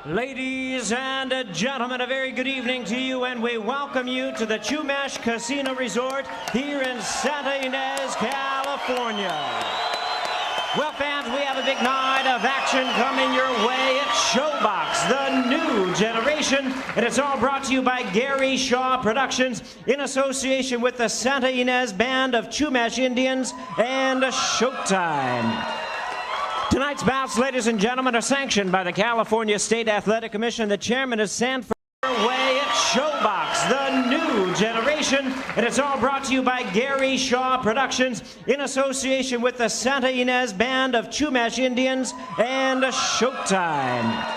Ladies and gentlemen, a very good evening to you, and we welcome you to the Chumash Casino Resort here in Santa Ynez, California. Well, fans, we have a big night of action coming your way at Showbox, the new generation, and it's all brought to you by Gary Shaw Productions in association with the Santa Ynez Band of Chumash Indians and Showtime. Tonight's bouts, ladies and gentlemen, are sanctioned by the California State Athletic Commission. The chairman is Sanford. Way at Showbox, the new generation, and it's all brought to you by Gary Shaw Productions in association with the Santa Ynez Band of Chumash Indians and Showtime.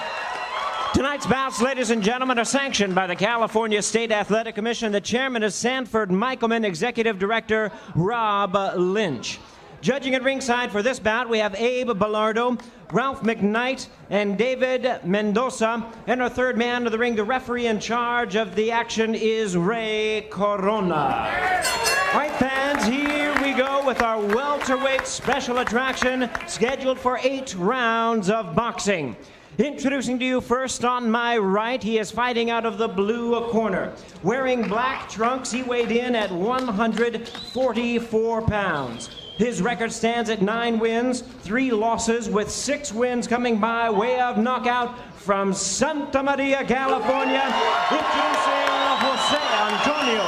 Tonight's bouts, ladies and gentlemen, are sanctioned by the California State Athletic Commission. The chairman is Sanford Michelman, executive director Rob Lynch. Judging at ringside for this bout, we have Abe Bellardo, Ralph McKnight, and David Mendoza. And our third man of the ring, the referee in charge of the action, is Ray Corona. All right, fans, here we go with our welterweight special attraction scheduled for 8 rounds of boxing. Introducing to you first on my right, he is fighting out of the blue corner. Wearing black trunks, he weighed in at 144 pounds. His record stands at 9 wins, 3 losses, with 6 wins coming by way of knockout from Santa Maria, California. Introducing Jose Antonio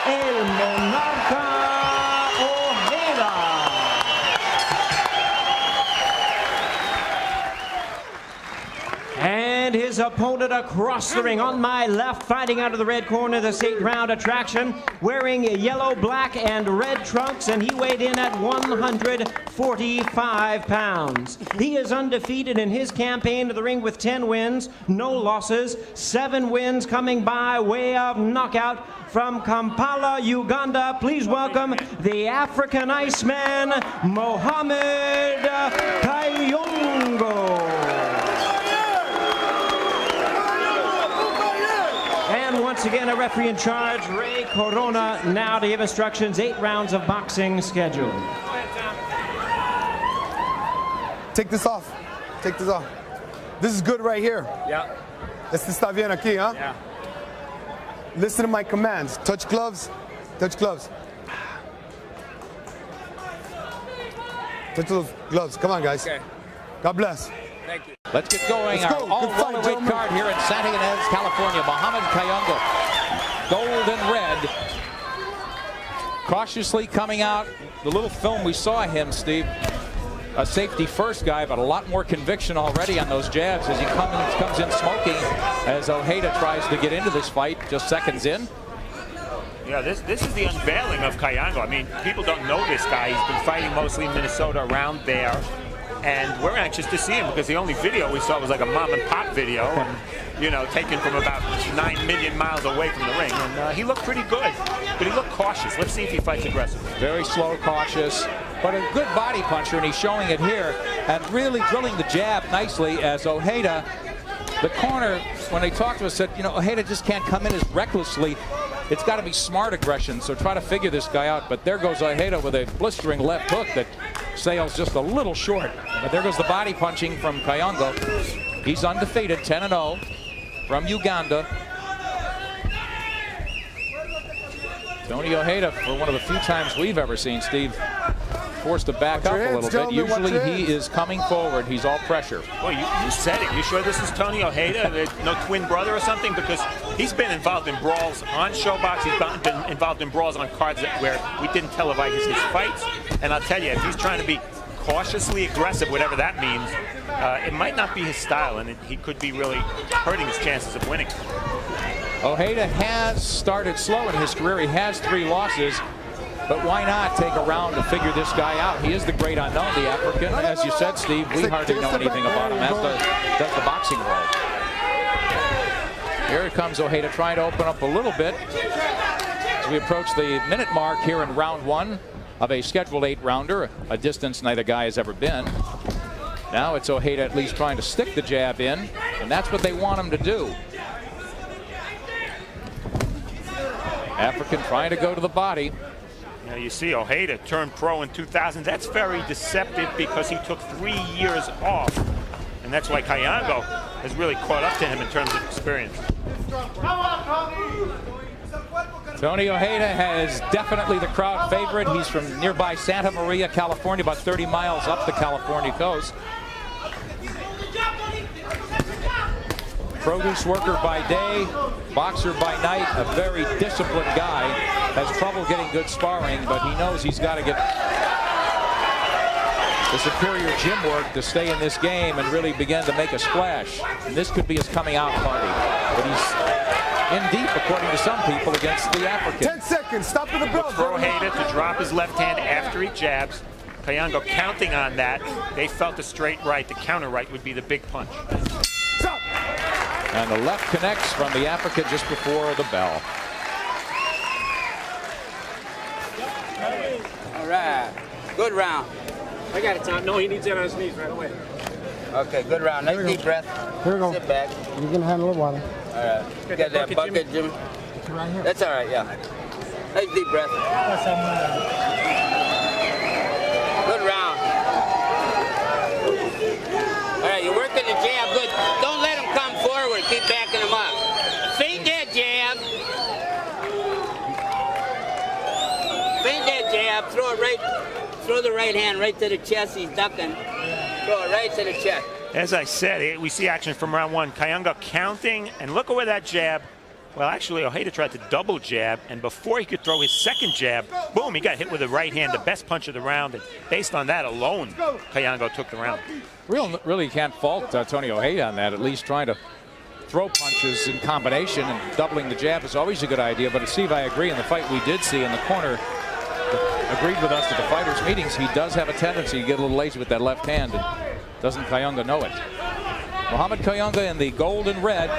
El Monarca Ojeda. And his opponent across the ring on my left, fighting out of the red corner, this 8-round attraction, wearing yellow, black, and red trunks, and he weighed in at 145 pounds. He is undefeated in his campaign to the ring with 10 wins, no losses, 7 wins coming by way of knockout from Kampala, Uganda. Please welcome the African Iceman, Mohammed Kayango. Once again, a referee in charge, Ray Corona, now to give instructions. 8 rounds of boxing scheduled. Take this off. Take this off. This is good right here. Yeah. Este está bien aquí, huh? Yeah. Listen to my commands. Touch gloves. Touch gloves. Touch those gloves. Come on, guys. Okay. God bless. Thank you. Let's get going. Let's Our go. all-welterweight card here in Santa Ynez, California. Mohammed Kayango, gold and red. Cautiously coming out. The little film we saw him, Steve, a safety first guy, but a lot more conviction already on those jabs as he comes in smoking as Ojeda tries to get into this fight just seconds in. Yeah, this is the unveiling of Kayango. I mean, people don't know this guy. He's been fighting mostly in Minnesota, around there. And we're anxious to see him because the only video we saw was like a mom and pop video, and, you know, taken from about 9 million miles away from the ring. And he looked pretty good, but he looked cautious. Let's see if he fights aggressive. Very slow, cautious, but a good body puncher, and he's showing it here and really drilling the jab nicely as Ojeda, the corner, when they talked to us, said, you know, Ojeda just can't come in as recklessly. It's got to be smart aggression, so try to figure this guy out. But there goes Ojeda with a blistering left hook that sails just a little short. But there goes the body punching from Kayango. He's undefeated, 10-0 from Uganda. Tony Ojeda, for one of the few times we've ever seen, Steve, forced to back up a little bit. Usually he is coming forward. He's all pressure. Well, you said it. You sure this is Tony Ojeda? No twin brother or something? Because he's been involved in brawls on Showbox. He's been involved in brawls on cards where we didn't televise his fights. And I'll tell you, if he's trying to be cautiously aggressive, whatever that means, it might not be his style, and he could be really hurting his chances of winning. Ojeda has started slow in his career. He has 3 losses. But why not take a round to figure this guy out? He is the great unknown, the African. As you said, Steve, we hardly know anything about him, as does the boxing world. Here comes Ojeda trying to open up a little bit as we approach the minute mark here in round 1 of a scheduled 8-rounder, a distance neither guy has ever been. Now it's Ojeda at least trying to stick the jab in, and that's what they want him to do. African trying to go to the body. Now you see Ojeda turned pro in 2000. That's very deceptive because he took 3 years off. And that's why Kayango has really caught up to him in terms of experience. Tony Ojeda is definitely the crowd favorite. He's from nearby Santa Maria, California, about 30 miles up the California coast. Produce worker by day, boxer by night, a very disciplined guy. Has trouble getting good sparring, but he knows he's got to get the superior gym work to stay in this game and really begin to make a splash. And this could be his coming out party. But he's in deep, according to some people, against the African. 10 seconds, stop to the bell. For Ojeda to drop his left hand after he jabs. Kayango counting on that. They felt the straight right, the counter right would be the big punch. Stop. And the left connects from the African just before the bell. All right, good round. I got it, Tom. No, he needs it on his knees right away. Okay, good round. Nice deep breath. Here we go. Sit back. You can handle the water. All right. You got that bucket, Jimmy? Right here. That's all right, yeah. Nice deep breath. Good round. All right, you're working the jab. Good. Don't let him come forward. Keep backing him up. Feint that jab. Feint that jab. Throw it right. Throw the right hand right to the chest. He's ducking. Throw it right to the chest. As I said, we see action from round one. Kayango counting, and look at where that jab. Well, actually, Ojeda tried to double jab, and before he could throw his second jab, boom, he got hit with the right hand, the best punch of the round. And based on that alone, Kayango took the round. Really can't fault Tony Ojeda on that. At least trying to throw punches in combination and doubling the jab is always a good idea. But Steve, I agree. In the fight we did see in the corner, agreed with us at the fighters' meetings, he does have a tendency to get a little lazy with that left hand, and doesn't Kayango know it? Mohammed Kayango in the gold and red.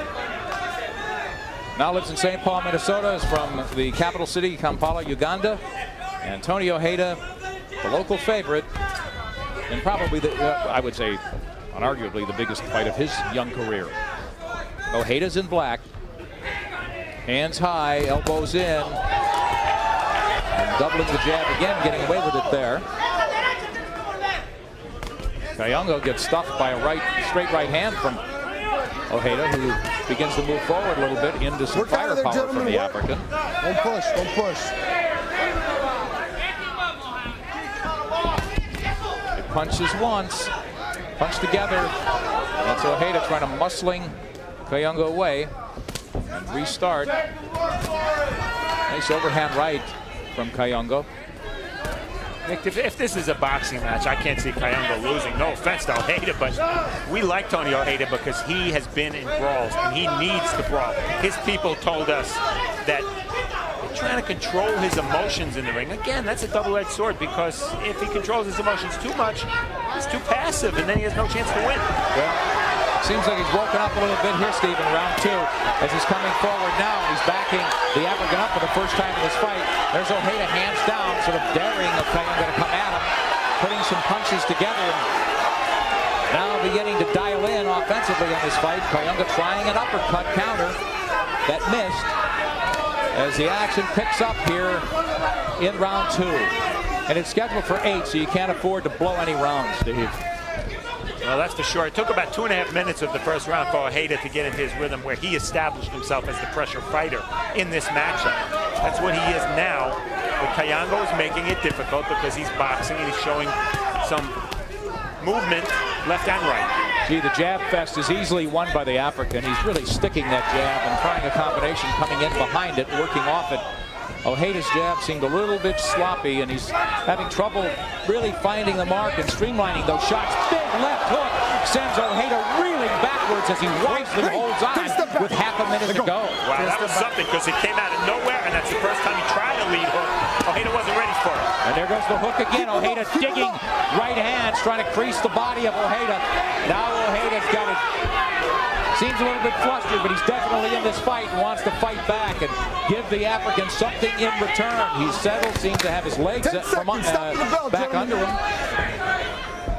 Now lives in St. Paul, Minnesota, is from the capital city, Kampala, Uganda. And Tony Ojeda, the local favorite, and probably, I would say, unarguably the biggest fight of his young career. Ojeda's in black. Hands high, elbows in. And doubling the jab again, getting away with it there. Kayango gets stuffed by a straight right hand from Ojeda, who begins to move forward a little bit into some firepower from the African. Don't push, don't push. It punches once, punch together. That's Ojeda trying to muscling Kayango away and restart. Nice overhand right from Kayango. Nick, if this is a boxing match, I can't see Kayango losing. No offense to Ojeda, but we like Tony Ojeda because he has been in brawls and he needs to brawl. His people told us that they're trying to control his emotions in the ring. Again, that's a double-edged sword because if he controls his emotions too much, he's too passive and then he has no chance to win. Well, seems like he's woken up a little bit here, Steve, in round two, as he's coming forward now. He's backing the African up for the first time in this fight. There's Ojeda hands down, sort of daring of Kayango to come at him, putting some punches together. And now beginning to dial in offensively in this fight. Kayango trying an uppercut counter that missed as the action picks up here in round two. And it's scheduled for 8, so you can't afford to blow any rounds, Steve. Well, that's for sure. It took about 2.5 minutes of the first round for Ojeda to get in his rhythm where he established himself as the pressure fighter in this matchup. That's what he is now. But Kayango is making it difficult because he's boxing and he's showing some movement left and right. Gee, the jab fest is easily won by the African. He's really sticking that jab and trying a combination, coming in behind it, working off it. Ojeda's jab seemed a little bit sloppy, and he's having trouble really finding the mark and streamlining those shots. Big left hook sends Ojeda reeling backwards as he wisely holds on with half a minute to go. Wow, that was something because it came out of nowhere, and that's the first time he tried a lead hook. Ojeda wasn't ready for it. And there goes the hook again. Ojeda digging right hands, trying to crease the body of Ojeda. Now Ojeda's got it. Seems a little bit flustered, but he's definitely in this fight and wants to fight back and give the African something in return. He's settled, seems to have his legs back under him.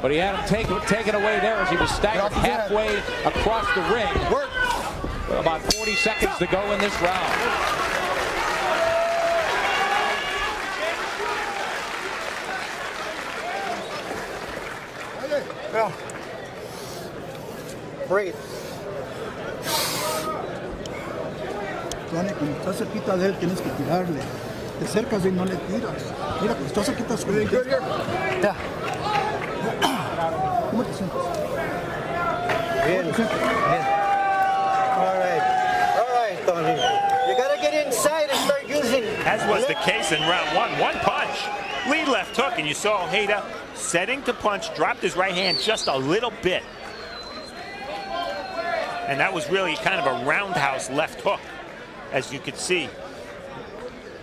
But he had him taken away there as he was staggered halfway across the ring. With about 40 seconds to go in this round. Breathe. Tony, cuando estás cerquita de él tienes que tirarle. Te acercas y no le tiras. Mira, cuando estás cerquita es Yeah. ¿Cómo te sientes? Bien. Bien. All right, Tony. You gotta get inside and start using. As was the case in round one. One punch, lead left hook, and you saw Ojeda setting to punch, dropped his right hand just a little bit. And that was really kind of a roundhouse left hook, as you could see.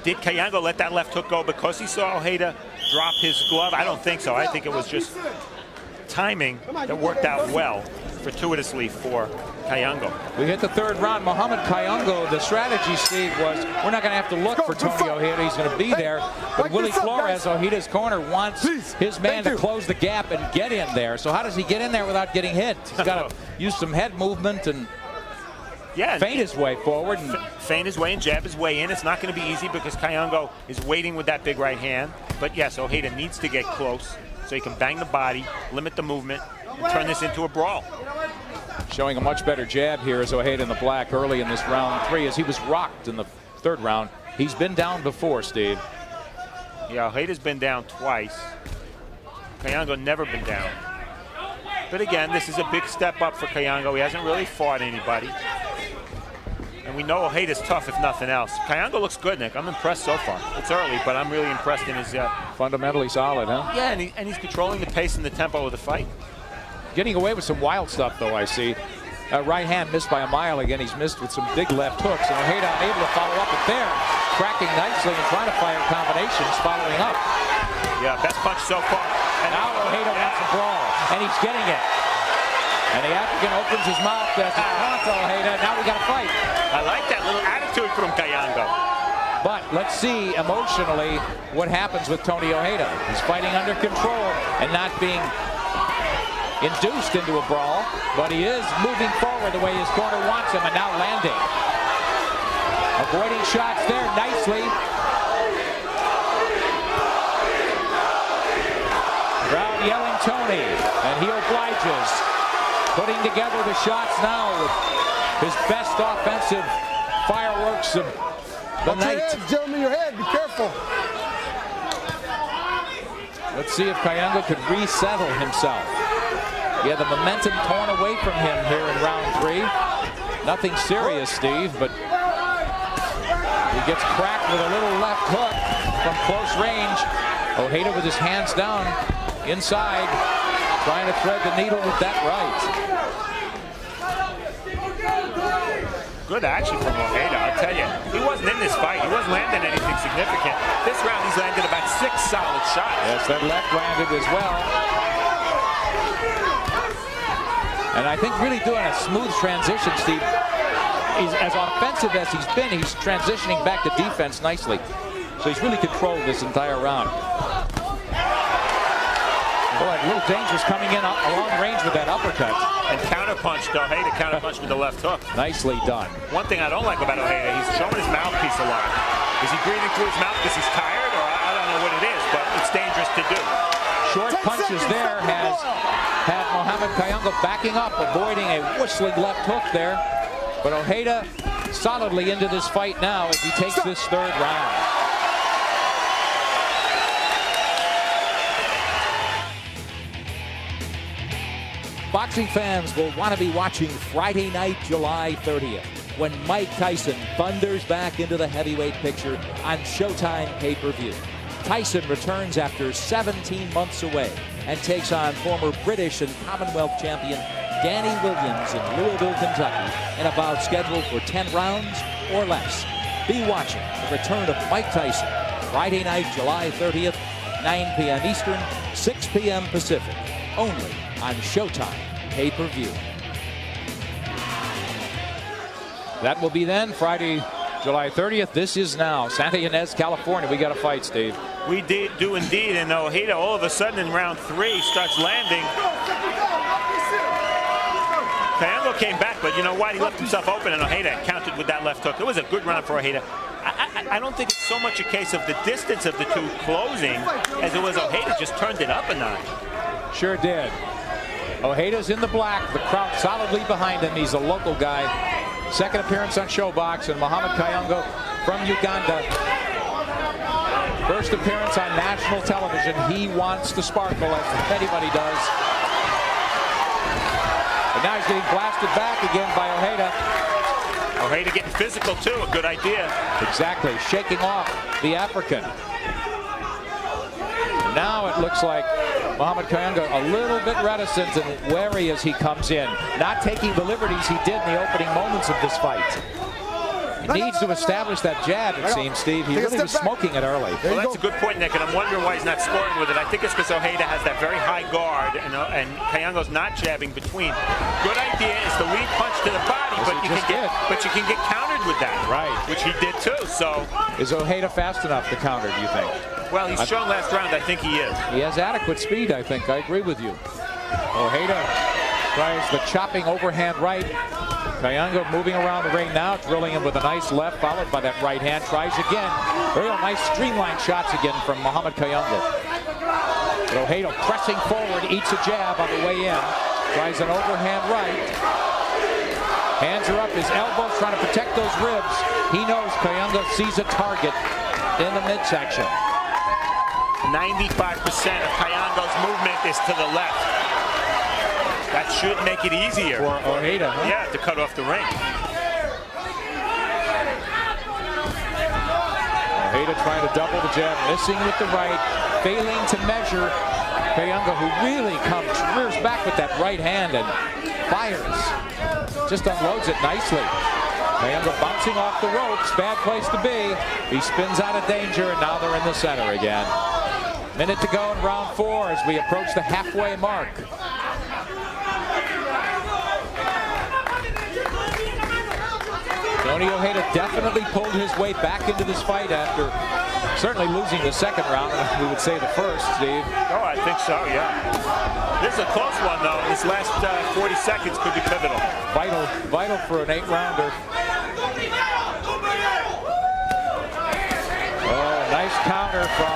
Did Kayango let that left hook go because he saw Ojeda drop his glove? I don't think so. I think it was just timing that worked out well, fortuitously for Kayango. We hit the third round. Mohammed Kayango, the strategy, Steve, was we're not going to have to look for Tony Ojeda. He's going to be there. But Willie Flores, Ojeda's corner, wants his man to close the gap and get in there. So how does he get in there without getting hit? He's got to use some head movement and feint his way forward. And feint his way and jab his way in. It's not going to be easy because Kayango is waiting with that big right hand. But yes, Ojeda needs to get close so he can bang the body, limit the movement, and turn this into a brawl. Showing a much better jab here is Ojeda in the black early in this round 3 as he was rocked in the third round. He's been down before, Steve. Yeah, Ojeda's been down twice. Kayango never been down. But again, this is a big step up for Kayango. He hasn't really fought anybody. And we know Ojeda's tough if nothing else. Kayango looks good, Nick. I'm impressed so far. It's early, but I'm really impressed in his... fundamentally solid, huh? Yeah, and he's controlling the pace and the tempo of the fight. Getting away with some wild stuff, though, I see. Right hand missed by a mile again. He's missed with some big left hooks. And Ojeda unable to follow up it there. Cracking nicely and trying to fire combinations following up. Yeah, best punch so far. And now Ojeda wants a brawl, and he's getting it. And the African opens his mouth as he taunts Ojeda. Now we got to fight. I like that little attitude from Kayango. But let's see emotionally what happens with Tony Ojeda. He's fighting under control and not being induced into a brawl, but he is moving forward the way his corner wants him and now landing. Avoiding shots there nicely. Crowd yelling Tony, and he obliges. Putting together the shots now with his best offensive fireworks of the night. Your head, Jeremy, your head, be careful. Let's see if Kayango could resettle himself. He had the momentum torn away from him here in round 3. Nothing serious, Steve, but he gets cracked with a little left hook from close range. Ojeda with his hands down inside, trying to thread the needle with that right. Good action from Ojeda, I'll tell you. He wasn't in this fight. He wasn't landing anything significant. This round he's landed about 6 solid shots. Yes, that left landed as well. And I think really doing a smooth transition, Steve. He's as offensive as he's been. He's transitioning back to defense nicely. So he's really controlled this entire round. Boy, a little dangerous coming in along range with that uppercut. And counterpunched Ojeda, counterpunched with the left hook. Nicely done. One thing I don't like about Ojeda, he's showing his mouthpiece a lot. Is he breathing through his mouth because he's tired, or I don't know what it is, but it's dangerous to do. Short punches there has had Mohammed Kayango backing up, avoiding a whistling left hook there. But Ojeda solidly into this fight now as he takes this third round. Boxing fans will want to be watching Friday night, July 30th, when Mike Tyson thunders back into the heavyweight picture on Showtime pay-per-view. Tyson returns after 17 months away and takes on former British and Commonwealth champion Danny Williams in Louisville, Kentucky, in a bout scheduled for 10 rounds or less. Be watching the return of Mike Tyson Friday night, July 30th, 9 p.m. Eastern, 6 p.m. Pacific, only on Showtime pay-per-view. That will be then Friday, July 30th. This is now Santa Ynez, California. We got a fight, Steve. We do indeed, and Ojeda all of a sudden in round 3 starts landing. Kayango came back, but you know what? He left himself open, and Ojeda countered with that left hook. It was a good round for Ojeda. I don't think it's so much a case of the distance of the two closing as it was Ojeda just turned it up a notch. Sure did. Ojeda's in the black. The crowd solidly behind him. He's a local guy. Second appearance on Showbox, and Mohammed Kayango from Uganda. First appearance on national television. He wants to sparkle, as anybody does. And now he's getting blasted back again by Ojeda. Ojeda getting physical too, a good idea. Exactly, shaking off the African. Now it looks like Mohammed Kayango a little bit reticent and wary as he comes in, not taking the liberties he did in the opening moments of this fight. He needs to establish that jab, it seems, Steve. He really was smoking it early. Well, that's a good point, Nick, and I'm wondering why he's not scoring with it. I think it's because Ojeda has that very high guard, and Kayango's not jabbing between. Good idea is the lead punch to the body, but you can get countered with that. Right. Which he did too, so. Is Ojeda fast enough to counter, do you think? Well, he's shown last round, I think he is. He has adequate speed, I think. I agree with you. Ojeda tries the chopping overhand right. Kayango moving around the ring now, drilling him with a nice left, followed by that right hand. Tries again. Real nice streamlined shots again from Mohammed Kayango. But Ojeda pressing forward, eats a jab on the way in. Tries an overhand right. Hands are up, his elbows trying to protect those ribs. He knows Kayango sees a target in the midsection. 95% of Kayango's movement is to the left. That should make it easier for Ojeda, huh? Yeah, to cut off the ring. Ojeda trying to double the jab, missing with the right, failing to measure. Kayango, who really rears back with that right hand and fires. Just unloads it nicely. Kayango bouncing off the ropes, bad place to be. He spins out of danger, and now they're in the center again. Minute to go in round 4 as we approach the halfway mark. Tony Ojeda definitely pulled his way back into this fight after certainly losing the second round. We would say the first, Steve. Oh, I think so, yeah. This is a close one, though. This last 40 seconds could be pivotal. Vital for an 8-rounder. Oh, nice counter from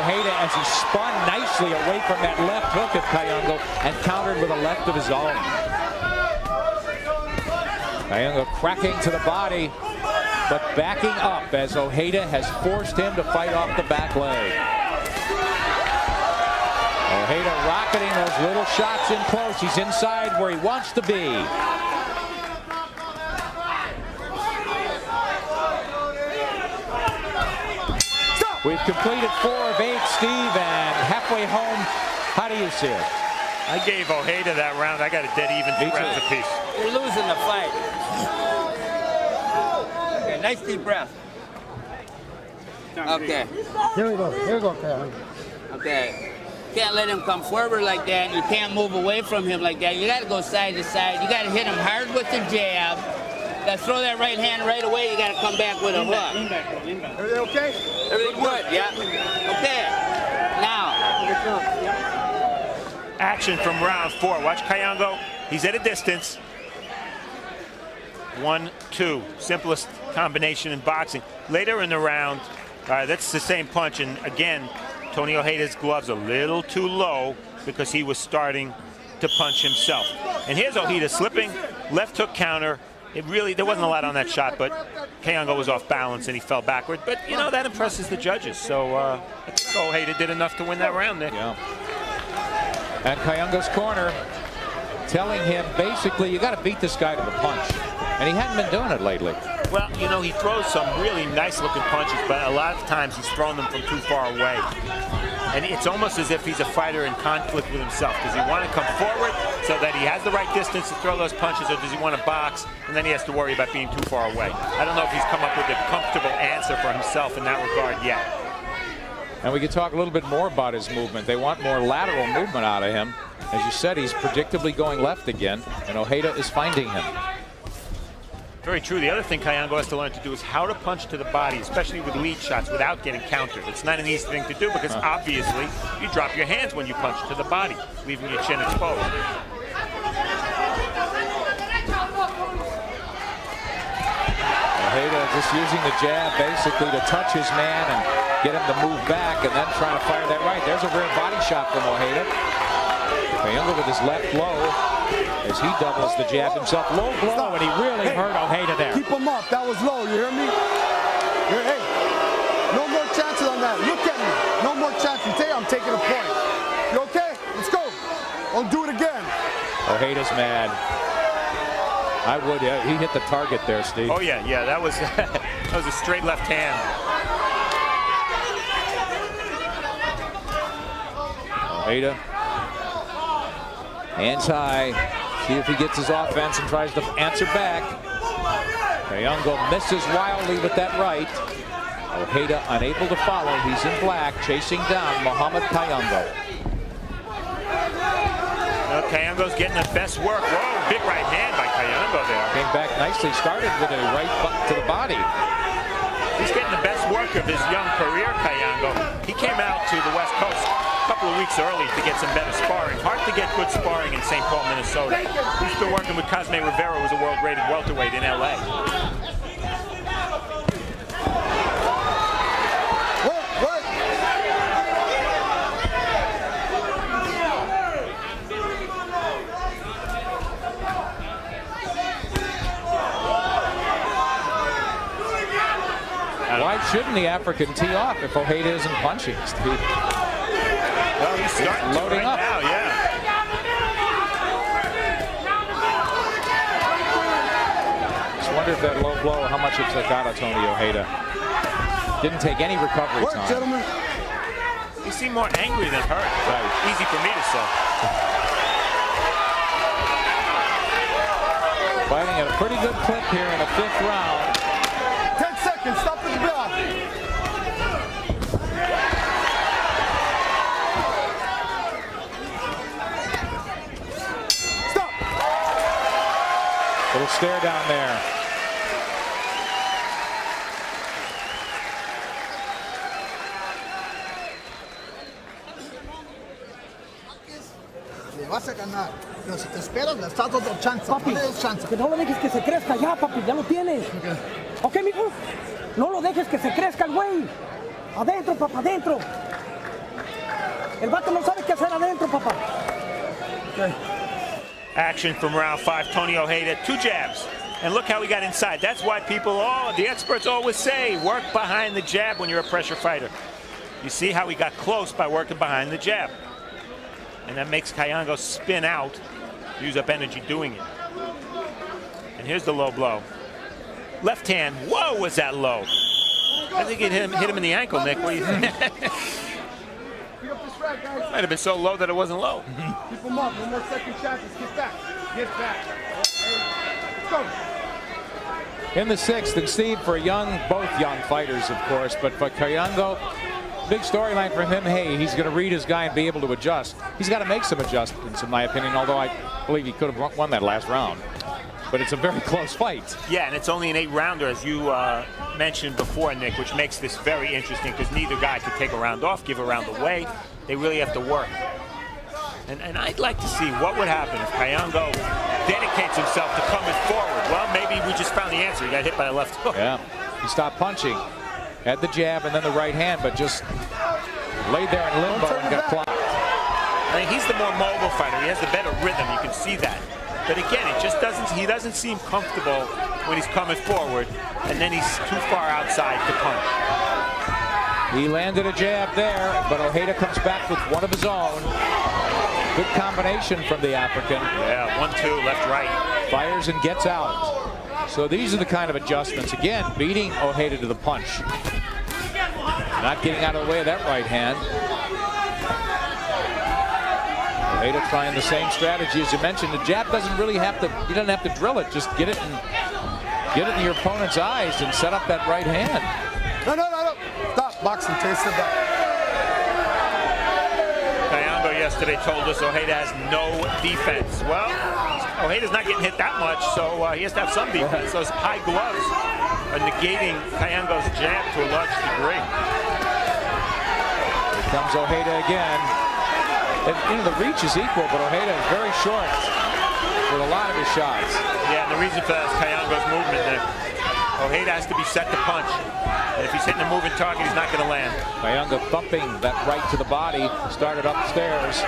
Ojeda as he spun nicely away from that left hook of Kayango and countered with a left of his own. Kayango cracking to the body, but backing up as Ojeda has forced him to fight off the back leg. Ojeda rocketing those little shots in close. He's inside where he wants to be. We've completed 4 of 8, Steve, and halfway home. How do you see it? I gave Ojeda that round. I got a dead even 2 rounds apiece. You're losing the fight. Okay, nice deep breath. Okay. Here we go, Kyle. Okay. Can't let him come forward like that. You can't move away from him like that. You got to go side to side. You got to hit him hard with the jab. You got to throw that right hand right away. You got to come back with a hook. Everything okay? Everything good, yeah. Okay. Now. Action from round 4. Watch Kayango. He's at a distance. 1, 2. Simplest combination in boxing. Later in the round, that's the same punch. And again, Tony Ojeda's gloves a little too low because he was starting to punch himself. And here's Ojeda slipping, left hook counter. There wasn't a lot on that shot, but Kayango was off balance and he fell backward. But, you know, that impresses the judges. So I think Ojeda did enough to win that round there. Yeah. And Kayango's corner telling him, basically, you got to beat this guy to the punch. And he hadn't been doing it lately. Well, you know, he throws some really nice-looking punches, but a lot of times he's throwing them from too far away. And it's almost as if he's a fighter in conflict with himself. Does he want to come forward so that he has the right distance to throw those punches, or does he want to box and then he has to worry about being too far away? I don't know if he's come up with a comfortable answer for himself in that regard yet. And we could talk a little bit more about his movement. They want more lateral movement out of him. As you said, he's predictably going left again, and Ojeda is finding him. Very true. The other thing Kayango has to learn to do is how to punch to the body, especially with lead shots, without getting countered. It's not an easy thing to do because obviously you drop your hands when you punch to the body, leaving your chin exposed. Ojeda just using the jab basically to touch his man and get him to move back, and then trying to fire that right. There's a rear body shot from Ojeda. Kayango with his left low. as he doubles the jab himself. Low blow, and he really hurt Ojeda there. Keep him up. That was low. You hear me? Hey, no more chances on that. Look at me. No more chances. You I'm taking a point. You okay? Let's go. Don't do it again. Ojeda's mad. I would. He hit the target there, Steve. Oh yeah, yeah. That was that was a straight left hand. Ojeda, hands high. See if he gets his offense and tries to answer back. Kayango misses wildly with that right. Ojeda unable to follow. He's in black, chasing down Mohammed Kayango. Kayango's getting the best work. Whoa, big right hand by Kayango there. Came back nicely, started with a right to the body. He's getting the best work of his young career, Kayango. He came out to the West Coast a couple of weeks early to get some better sparring. Hard to get good sparring in St. Paul, Minnesota. He's been working with Cosme Rivera, who's a world-rated welterweight in L.A. Why shouldn't the African tee off if Ojeda isn't punching, Steve? Well, he's starting loading right up now, yeah. Just wonder if that low blow, how much it took out of Tony Ojeda. Didn't take any recovery time. Gentlemen. He seemed more angry than hurt. Right. Easy for me to say. Fighting at a pretty good clip here in the 5th round. 10 seconds. Stop the bell. Stop. Little stare down there. Le vas a ganar. Pero si te esperas, le estás dando chance. Papi, que no lo dejes que se crezca ya, papi, ya lo tienes. Ok, mijo. No lo dejes que se crezca el güey. Adentro, papá, adentro. El vato no sabe qué hacer adentro, papá. Okay. Action from round 5. Tony Ojeda, 2 jabs. And look how he got inside. That's why people, the experts always say, work behind the jab when you're a pressure fighter. You see how he got close by working behind the jab. And that makes Kayango spin out, use up energy doing it. And here's the low blow. Left hand, whoa, was that low? I think it hit him in the ankle, Nick. What do you think? Might have been so low that it wasn't low. Keep him up. No more second chances. Get back. Get back. Let's go. In the 6th, and Steve, for both young fighters, of course, but for Kayango, big storyline for him. Hey, he's going to read his guy and be able to adjust. He's got to make some adjustments, in my opinion, although I believe he could have won that last round. But it's a very close fight. Yeah, and it's only an 8-rounder, as you mentioned before, Nick, which makes this very interesting because neither guy could take a round off, give a round away. They really have to work. And I'd like to see what would happen if Kayango dedicates himself to coming forward. Well, maybe we just found the answer. He got hit by the left hook. Yeah, he stopped punching. Had the jab and then the right hand, but just laid there in limbo and got clocked. I mean, he's the more mobile fighter. He has the better rhythm. You can see that. But again, it just he doesn't seem comfortable when he's coming forward, and then he's too far outside to punch. He landed a jab there, but Ojeda comes back with one of his own. Good combination from the African. Yeah, 1-2, left, right. Fires and gets out. So these are the kind of adjustments. Again, beating Ojeda to the punch. Not getting out of the way of that right hand. Ojeda trying the same strategy as you mentioned. The jab doesn't really have to, you don't have to drill it. Just get it in your opponent's eyes and set up that right hand. No. Stop. Boxing, taste it back. Kayango yesterday told us Ojeda has no defense. Well, Ojeda's not getting hit that much, so he has to have some defense. Those high gloves are negating Kayango's jab to a large degree. Here comes Ojeda again. And, the reach is equal, but Ojeda is very short with a lot of his shots. Yeah, and the reason for that is Kayango's movement. Ojeda has to be set to punch. And if he's hitting a moving target, he's not going to land. Kayango thumping that right to the body, started upstairs.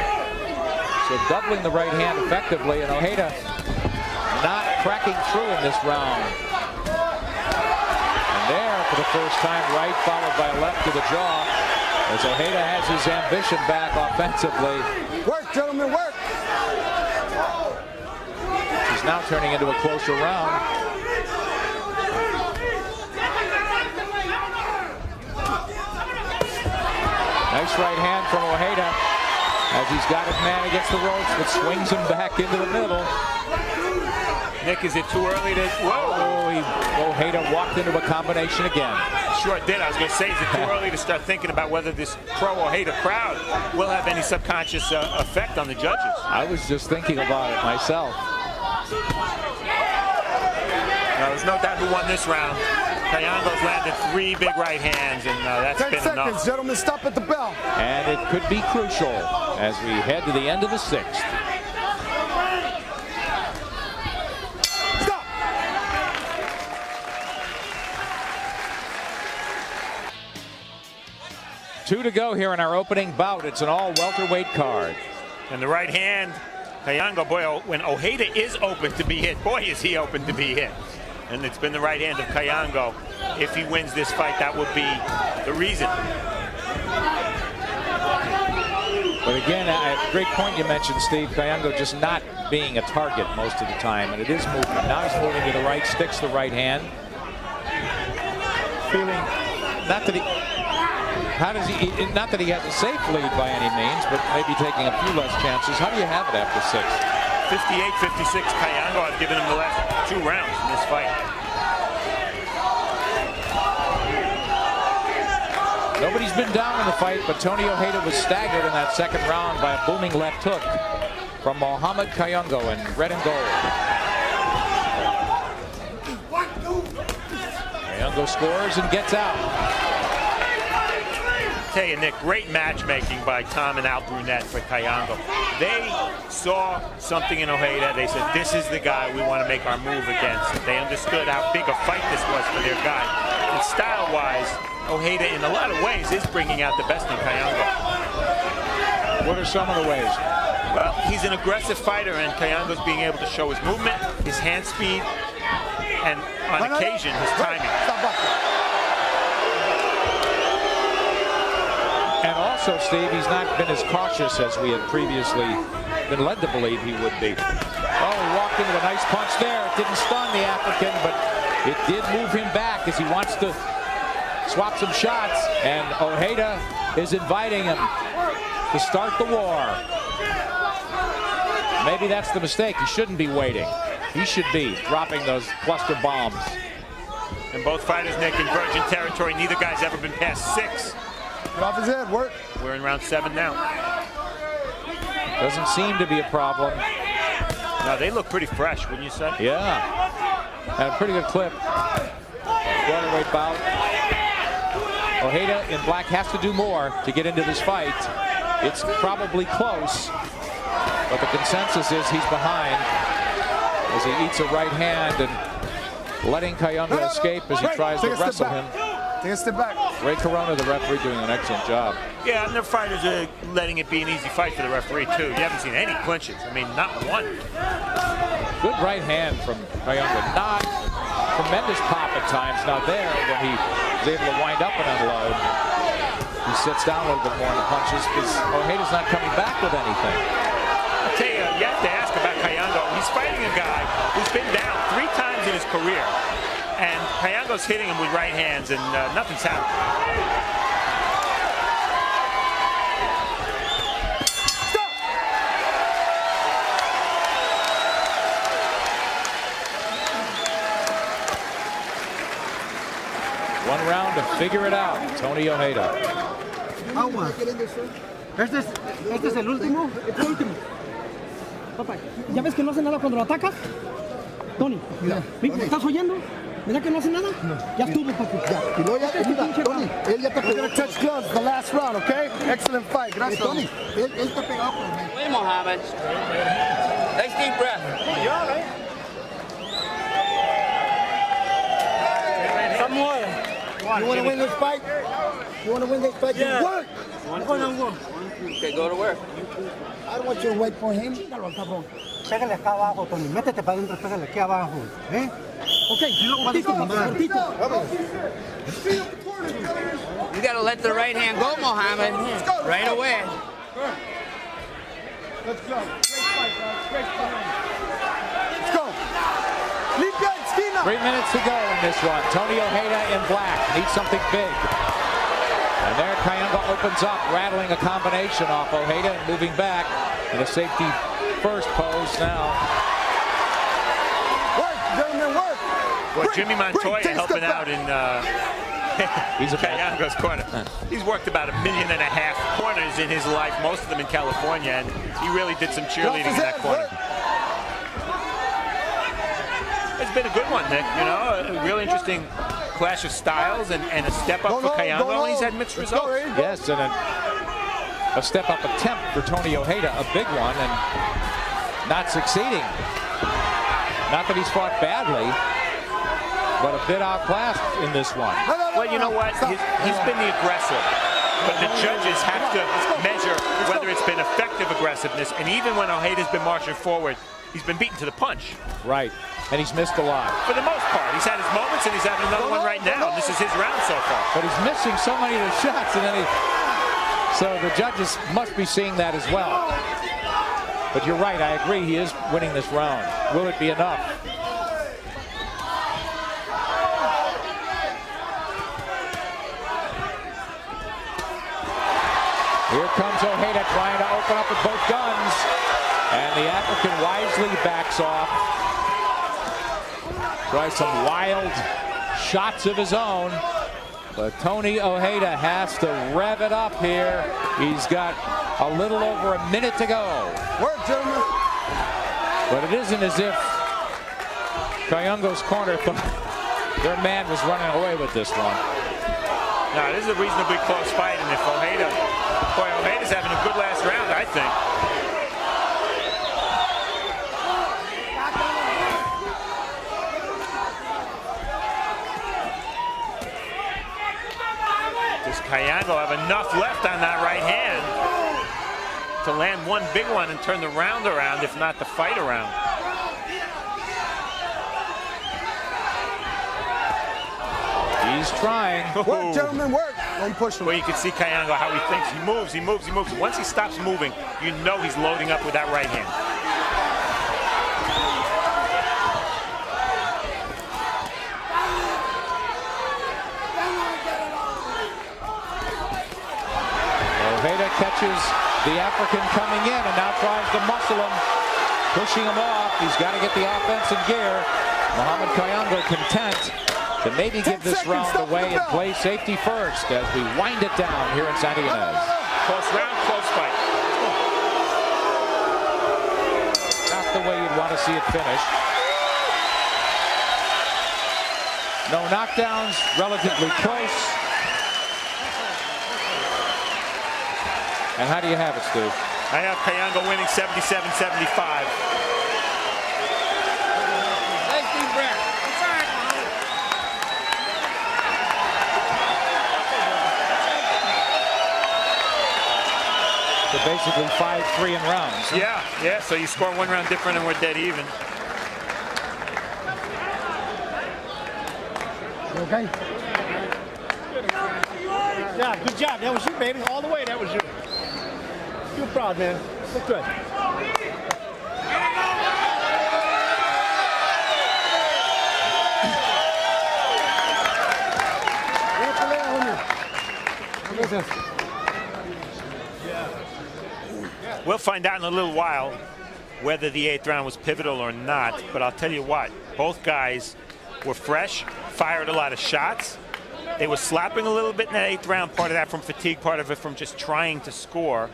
So doubling the right hand effectively, and Ojeda not cracking through in this round. And there, for the first time, right followed by a left to the jaw, as Ojeda has his ambition back offensively. Work, gentlemen, work. He's now turning into a closer round. Nice right hand from Ojeda as he's got his man against the ropes, but swings him back into the middle. Nick, is it too early to... Whoa! Ojeda walked into a combination again. Sure did. I was going to say, is it too early to start thinking about whether this pro-Ojeda crowd will have any subconscious effect on the judges? I was just thinking about it myself. Now, there's no doubt who won this round. Kayango's landed 3 big right hands, and that's 10 been seconds, enough. Gentlemen, stop at the bell. And it could be crucial as we head to the end of the 6th. Stop. Two to go here in our opening bout. It's an all welterweight card. And the right hand, Kayango, boy, when Ojeda is open to be hit, boy, is he open to be hit. And it's been the right hand of Kayango. If he wins this fight, that would be the reason. But again, a great point you mentioned, Steve. Kayango just not being a target most of the time, and it is moving. Now he's moving to the right, sticks the right hand. Feeling, not that he has a safe lead by any means, but maybe taking a few less chances. How do you have it after 6? 58-56, Kayango. I've given him the last 2 rounds in this fight. Nobody's been down in the fight, but Tony Ojeda was staggered in that 2nd round by a booming left hook from Mohammed Kayango in red and gold. Kayango scores and gets out. Tell you, Nick, great matchmaking by Tom and Al Brunette for Kayango. They saw something in Ojeda. They said, this is the guy we want to make our move against. They understood how big a fight this was for their guy. And style-wise, Ojeda, in a lot of ways, is bringing out the best in Kayango. What are some of the ways? Well, he's an aggressive fighter, and Kayango's being able to show his movement, his hand speed, and on occasion, his timing. And also, Steve, he's not been as cautious as we had previously been led to believe he would be. Oh, he walked into a nice punch there. It didn't stun the African, but it did move him back as he wants to swap some shots. And Ojeda is inviting him to start the war. Maybe that's the mistake. He shouldn't be waiting. He should be dropping those cluster bombs. And both fighters, Nick, in virgin territory. Neither guy's ever been past 6. Get off his head, work. We're in round 7 now. Doesn't seem to be a problem. No, they look pretty fresh, wouldn't you say? Yeah. And a pretty good clip. Welterweight bout. Ojeda in black has to do more to get into this fight. It's probably close, but the consensus is he's behind as he eats a right hand and letting Kayango escape as he tries to wrestle him. Take a step back. Ray Corona, the referee, doing an excellent job. Yeah, and their fighters are letting it be an easy fight for the referee, too. You haven't seen any clinches. I mean, not one. Good right hand from Kayango. Not tremendous pop at times. Now there, when he was able to wind up and unload, he sits down a little bit more in the punches because Ojeda's not coming back with anything. I'll tell you, you have to ask about Kayango. He's fighting a guy who's been down 3 times in his career. And Kayango's hitting him with right hands, and nothing's happening. Stop! One round to figure it out. Tony Ojeda. Agua. Este es el último. Es el último. Papá, ¿ya ves que no hace nada cuando lo atacas? Tony, mira, ¿estás oyendo? ¿Verdad que no hace nada? No. Ya estuvo, papi. Ya. Y luego ya, Tony, él ya te pegó. We're gonna touch gloves the last round, okay? Excellent fight. Gracias, Tony. Él te pegó por mí. Wait, Mohammed. Nice deep breath. You all right? You want to win this fight? You want to win this fight? Yeah. You work. Okay, go to work. I don't want you to wait for him. Pégale acá abajo, Tony. Métete para adentro, pégale aquí abajo. ¿Eh? Okay, cortito. You got to let the right hand go, Mohammed. Right away. Let's go. Great fight, guys. Great fight. Let's go. Limpia esquina. 3 minutes to go in this one. Tony Ojeda in black needs something big. And there Kayango opens up, rattling a combination off Ojeda and moving back in a safety first pose now. Work, gentlemen, work. Well, Jimmy Montoya helping out in He's a Kayango's corner. He's worked about 1.5 million corners in his life, most of them in California, and he really did some cheerleading in that corner. It's been a good one, Nick. You know, a real interesting clash of styles and a step up for Kayango, and he's had mixed results. Yes, and a step up attempt for Tony Ojeda, a big one, and not succeeding. Not that he's fought badly, but a bit outclassed in this one. Well, you know what? He's been the aggressor, but the judges have to measure whether it's been effective aggressiveness, and even when Ojeda's been marching forward, he's been beaten to the punch. Right, and he's missed a lot. For the most part, he's had his moments, and he's having another one right now, and this is his round so far. But he's missing so many of the shots, and then so the judges must be seeing that as well. But you're right, I agree, he is winning this round. Will it be enough? Here comes Ojeda trying to open up with both guns. And the African wisely backs off. Tries some wild shots of his own. But Tony Ojeda has to rev it up here. He's got a little over a minute to go. Work, gentlemen. But it isn't as if Kayango's corner thought their man was running away with this one. No, this is a reasonably close fight, and if Ojeda's having a good last round, I think. Does Kayango have enough left on that right hand to land one big one and turn the round around, if not the fight around? He's trying. Work, gentlemen, work. Don't push him. Well, you can see Kayango how he thinks. He moves, he moves, he moves. Once he stops moving, you know he's loading up with that right hand. Ojeda catches the African coming in and now tries to muscle him, pushing him off. He's got to get the offense in gear. Mohammed Kayango content to maybe give this round away and play safety first as we wind it down here in Santa Ynez. Close round, close fight. Not the way you'd want to see it finished. No knockdowns, relatively close. And how do you have it, Stu? I have Kayango winning 77-75. So basically 5-3 in rounds. Huh? Yeah, so you score one round different and we're dead even. You okay? Yeah, good job. That was you, baby. All the way, that was you. You're proud, man. Look good. We'll find out in a little while whether the 8th round was pivotal or not, but I'll tell you what, both guys were fresh, fired a lot of shots. They were slapping a little bit in that 8th round, part of that from fatigue, part of it from just trying to score.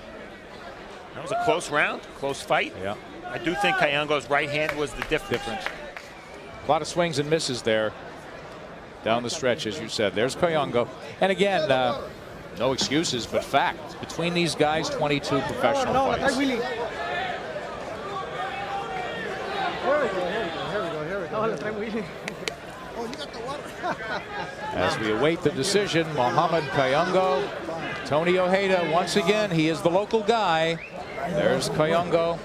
That was a close round, close fight. Yeah. I do think Kayango's right hand was the difference. A lot of swings and misses there down the stretch, as you said. There's Kayango. And again, no excuses, but fact. Between these guys, 22 professional fights. Here we go. As we await the decision, Mohammed Kayango Tony Ojeda, once again, he is the local guy. There's Kayango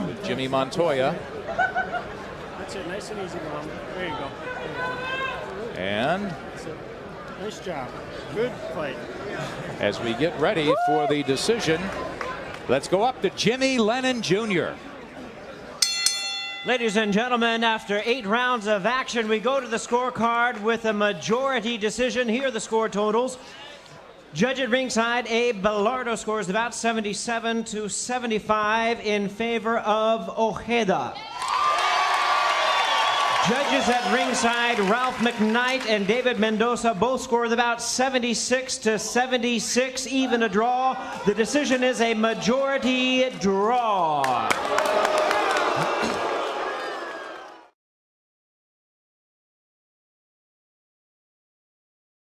with Jimmy Montoya. That's it, nice and easy, Mom. There you go. And nice job. Good fight. as we get ready for the decision, let's go up to Jimmy Lennon Jr. Ladies and gentlemen, after 8 rounds of action, we go to the scorecard with a majority decision. Here are the score totals. Judge at ringside, Abe Bellardo scores about 77 to 75 in favor of Ojeda. Judges at ringside, Ralph McKnight and David Mendoza both scored about 76 to 76, even a draw. The decision is a majority draw.